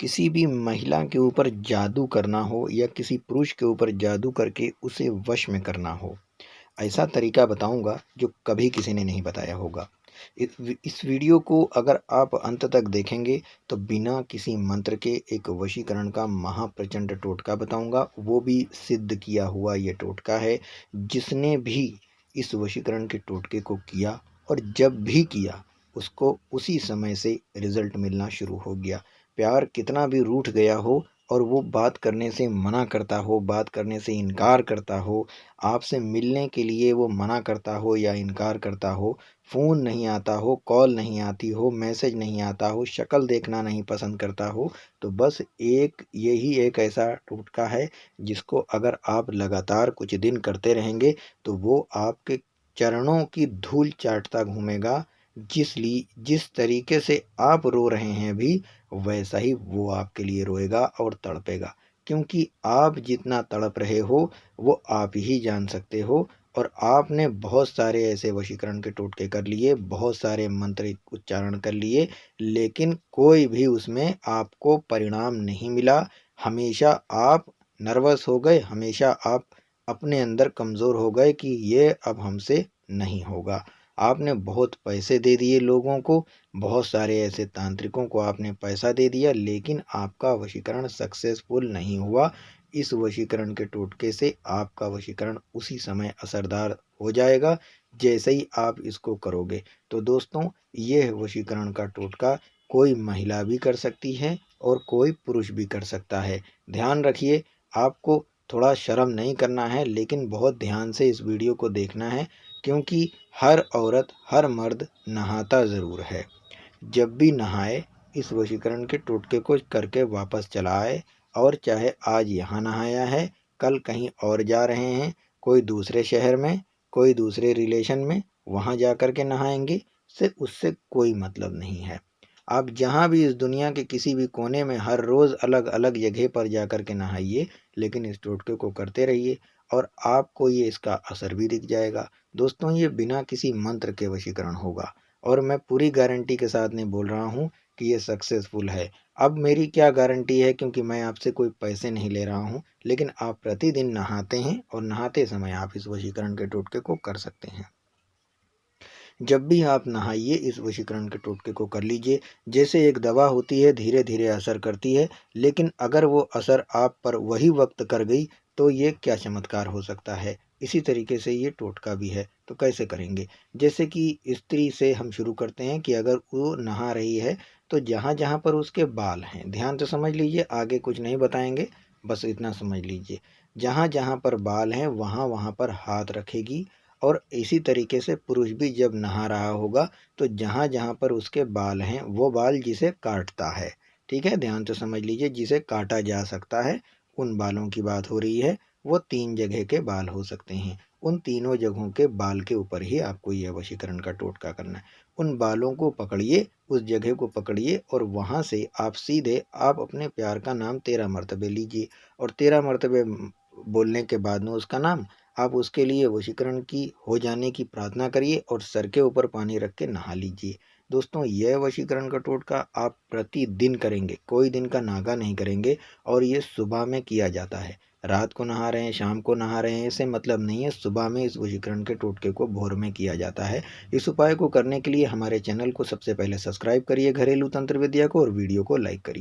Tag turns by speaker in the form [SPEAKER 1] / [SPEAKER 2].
[SPEAKER 1] किसी भी महिला के ऊपर जादू करना हो या किसी पुरुष के ऊपर जादू करके उसे वश में करना हो, ऐसा तरीका बताऊंगा जो कभी किसी ने नहीं बताया होगा। इस वीडियो को अगर आप अंत तक देखेंगे तो बिना किसी मंत्र के एक वशीकरण का महाप्रचंड टोटका बताऊंगा। वो भी सिद्ध किया हुआ ये टोटका है। जिसने भी इस वशीकरण के टोटके को किया और जब भी किया, उसको उसी समय से रिजल्ट मिलना शुरू हो गया। प्यार कितना भी रूठ गया हो और वो बात करने से मना करता हो, बात करने से इनकार करता हो, आपसे मिलने के लिए वो मना करता हो या इनकार करता हो, फ़ोन नहीं आता हो, कॉल नहीं आती हो, मैसेज नहीं आता हो, शक्ल देखना नहीं पसंद करता हो, तो बस यही एक ऐसा टोटका है जिसको अगर आप लगातार कुछ दिन करते रहेंगे तो वो आपके चरणों की धूल चाटता घूमेगा। जिस तरीके से आप रो रहे हैं अभी, वैसा ही वो आपके लिए रोएगा और तड़पेगा। क्योंकि आप जितना तड़प रहे हो वो आप ही जान सकते हो। और आपने बहुत सारे ऐसे वशीकरण के टोटके कर लिए, बहुत सारे मंत्र उच्चारण कर लिए, लेकिन कोई भी उसमें आपको परिणाम नहीं मिला। हमेशा आप नर्वस हो गए, हमेशा आप अपने अंदर कमज़ोर हो गए कि ये अब हमसे नहीं होगा। आपने बहुत पैसे दे दिए लोगों को, बहुत सारे ऐसे तांत्रिकों को आपने पैसा दे दिया, लेकिन आपका वशीकरण सक्सेसफुल नहीं हुआ। इस वशीकरण के टोटके से आपका वशीकरण उसी समय असरदार हो जाएगा जैसे ही आप इसको करोगे। तो दोस्तों, यह वशीकरण का टोटका कोई महिला भी कर सकती है और कोई पुरुष भी कर सकता है। ध्यान रखिए, आपको थोड़ा शर्म नहीं करना है, लेकिन बहुत ध्यान से इस वीडियो को देखना है, क्योंकि हर औरत हर मर्द नहाता ज़रूर है। जब भी नहाए, इस वशीकरण के टोटके को करके वापस चला आए। और चाहे आज यहाँ नहाया है, कल कहीं और जा रहे हैं, कोई दूसरे शहर में, कोई दूसरे रिलेशन में, वहाँ जा कर के नहाएंगे, से उससे कोई मतलब नहीं है। आप जहाँ भी इस दुनिया के किसी भी कोने में हर रोज़ अलग अलग जगह पर जा कर के नहाइए, लेकिन इस टोटके को करते रहिए और आपको ये इसका असर भी दिख जाएगा। दोस्तों, ये बिना किसी मंत्र के वशीकरण होगा और मैं पूरी गारंटी के साथ नहीं बोल रहा हूँ कि ये सक्सेसफुल है। अब मेरी क्या गारंटी है, क्योंकि मैं आपसे कोई पैसे नहीं ले रहा हूँ, लेकिन आप प्रतिदिन नहाते हैं और नहाते समय आप इस वशीकरण के टोटके को कर सकते हैं। जब भी आप नहाइए, इस वशीकरण के टोटके को कर लीजिए। जैसे एक दवा होती है, धीरे धीरे असर करती है, लेकिन अगर वो असर आप पर वही वक्त कर गई तो ये क्या चमत्कार हो सकता है। इसी तरीके से ये टोटका भी है। तो कैसे करेंगे? जैसे कि स्त्री से हम शुरू करते हैं कि अगर वो नहा रही है तो जहाँ जहाँ पर उसके बाल हैं, ध्यान से समझ लीजिए, आगे कुछ नहीं बताएंगे, बस इतना समझ लीजिए। जहाँ जहाँ पर बाल हैं वहाँ वहाँ पर हाथ रखेगी। और इसी तरीके से पुरुष भी जब नहा रहा होगा तो जहाँ जहाँ पर उसके बाल हैं, वो बाल जिसे काटता है, ठीक है, ध्यान से समझ लीजिए, जिसे काटा जा सकता है, उन बालों की बात हो रही है। वो 3 जगह के बाल हो सकते हैं। उन तीनों जगहों के बाल के ऊपर ही आपको यह वशीकरण का टोटका करना है। उन बालों को पकड़िए, उस जगह को पकड़िए और वहाँ से आप सीधे आप अपने प्यार का नाम 13 मर्तबे लीजिए। और 13 मर्तबे बोलने के बाद में उसका नाम, आप उसके लिए वशीकरण की हो जाने की प्रार्थना करिए और सर के ऊपर पानी रख के नहा लीजिए। दोस्तों, यह वशीकरण का टोटका आप प्रतिदिन करेंगे, कोई दिन का नागा नहीं करेंगे। और ये सुबह में किया जाता है। रात को नहा रहे हैं, शाम को नहा रहे हैं, इससे मतलब नहीं है। सुबह में इस वशीकरण के टोटके को भोर में किया जाता है। इस उपाय को करने के लिए हमारे चैनल को सबसे पहले सब्सक्राइब करिए घरेलू तंत्र विद्या को, और वीडियो को लाइक करिए।